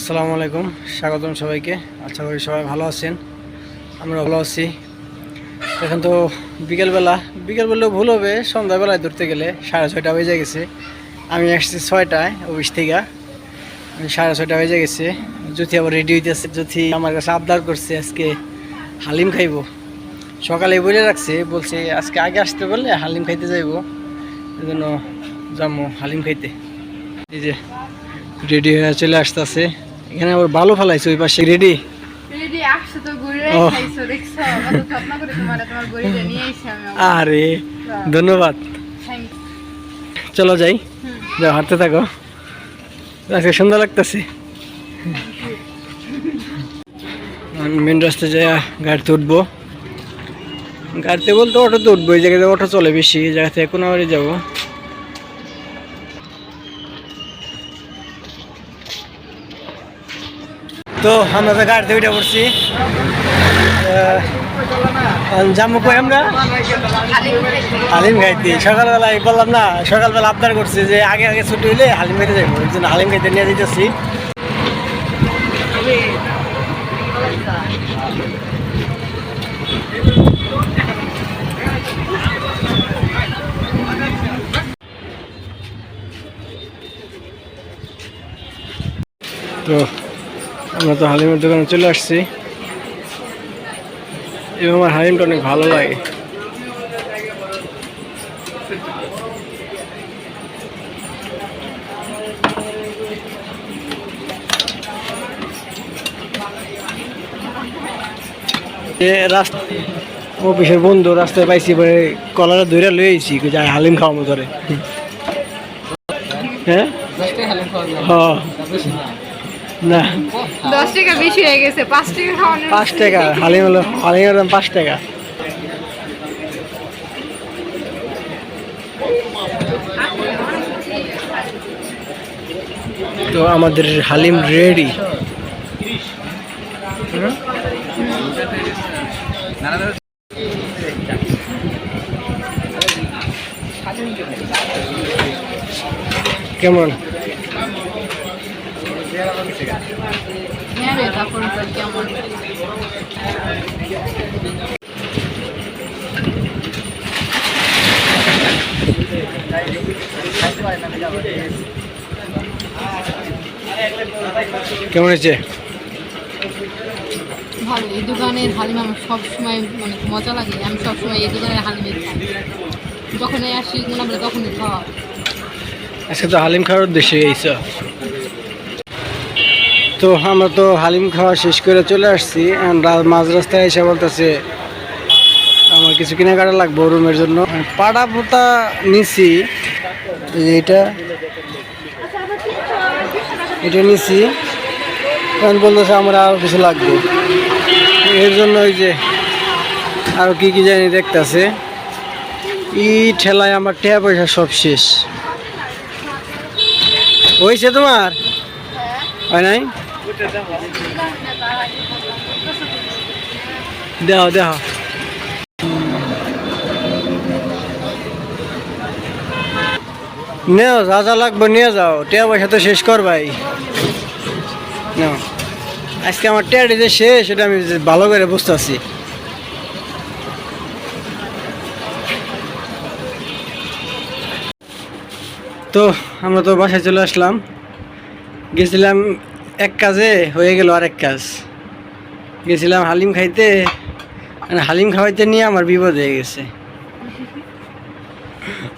আসসালামু আলাইকুম, স্বাগতম সবাইকে। আশা করি সবাই ভালো আছেন, আমরা ভালো আছি। এখন তো বিকেল বললেও ভুল হবে, সন্ধ্যাবেলায় ধরতে গেলে 6:30 বেজে গেছে। আমি আসছি 6টায় অফিস থেকে, 6:30 বেজে গেছে। জ্যোতি আবার রেডি হইতেছে। জ্যোতি আমার কাছে আবদার করছে আজকে হালিম খাইব। সকালে বলে রাখছে, বলছে আজকে আগে আসতে বললে হালিম খাইতে যাইব, এই জন্য যাবো হালিম খাইতে। এই যে রেডি হয়ে চলে আসতেছে। এখানে আবার ভালো ফেলাইছে ওই পাশে। রেডি আরে ধন্যবাদ, চলো যাই, যাও হাঁটতে থাকো, আজকে সুন্দর লাগতেছে। মেন রাস্তায় যাই গাড়িতে উঠবো। গাড়িতে বলতে অটোতে উঠবো, এই জায়গাতে অটো চলে বেশি, এই জায়গা থেকে কোনাবাড়ি যাবো। তো আমরা তো গাড়িতে উঠে পড়ছি, যাবো কই আমরা হালিম খাইতে। সকালবেলায় বললাম না, সকালবেলা আবদার করছে যে আগে আগে ছুটি হইলে হালিম খাইতে যাবো, এই জন্য হালিম খাইতে নিয়ে যেতেছি। তো আমরা তো হালিমের দোকানে চলে আসছি এবং আমার হালিমটা অনেক ভালো লাগে। রাস্তা অফিসের বন্ধু রাস্তায় পাইছি, কলারে ধরে লয়ে আইছি যাই হালিম খাওয়ানো ধরে। হ্যাঁ হ্যাঁ না 10 টাকা বেশি হয়ে গেছে, 5 টাকা খাওয়ানো। 5 টাকা হালিম হলো, হালিমের দাম 5 টাকা। তো আমাদের হালিম রেডি। কেমন কেমন হয়েছে? ভালো। এই দোকানের হালিম আমার সবসময় মানে মজা লাগে। আমি সবসময় এই দোকানের হালিম খাই, যখনই আসি মনে তখনই খাওয়া। আজকে তো হালিম খাওয়ার উদ্দেশ্যে এইসব। তো আমরা তো হালিম খাওয়া শেষ করে চলে আসছি। মাঝ রাস্তায় এসে বলতেছে আমার কিছু কেনাকাটা লাগবে রুমের জন্য। পাটা পোতা নিছি, এটা নিছি, এখন বলতেছে আমার আরও কিছু লাগবে। এর জন্য ওই যে আরও কি কি জানি দেখতেছে। ঠেলায় আমার টাকা পয়সা সব শেষ হয়েছে। তোমার হয় নাই? দেহ নেও, যা যা লাগবে নিয়ে যাও, টাকা পয়সা তো শেষ করবাই। নাও, আজকে আমার টাকা যে শেষ এটা আমি ভালো করে বুঝতেছি। তো আমরা তো বাসায় চলে আসলাম। গেছিলাম এক কাজে, হয়ে গেল আরেক কাজ। গেছিলাম হালিম খাইতে, মানে হালিম খাওয়াইতে নিয়ে আমার বিপদ হয়ে গেছে।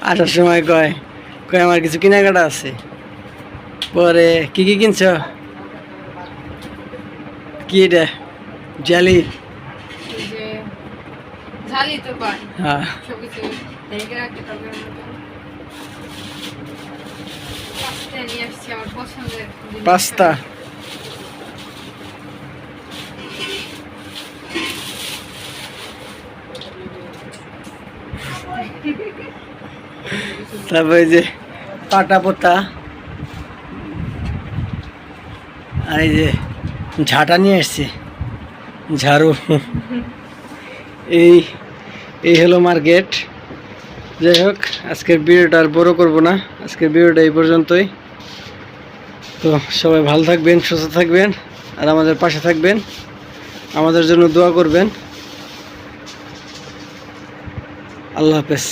আসার সময় কয় আমার কিছু কেনাকাটা আছে। পরে কি কিনছ? কি এটা? জালি? হ্যাঁ, পাস্তা। তারপরে যে পাটা পোতা, আর এই যে ঝাঁটা নিয়ে এসছে, ঝাড়ু। এই হলো মার্কেট। যাই হোক, আজকের ভিডিওটা আর বড় করবো না, আজকের ভিডিওটা এই পর্যন্তই। তো সবাই ভালো থাকবেন, সুস্থ থাকবেন, আর আমাদের পাশে থাকবেন, আমাদের জন্য দোয়া করবেন। আল্লাহ হাফেজ।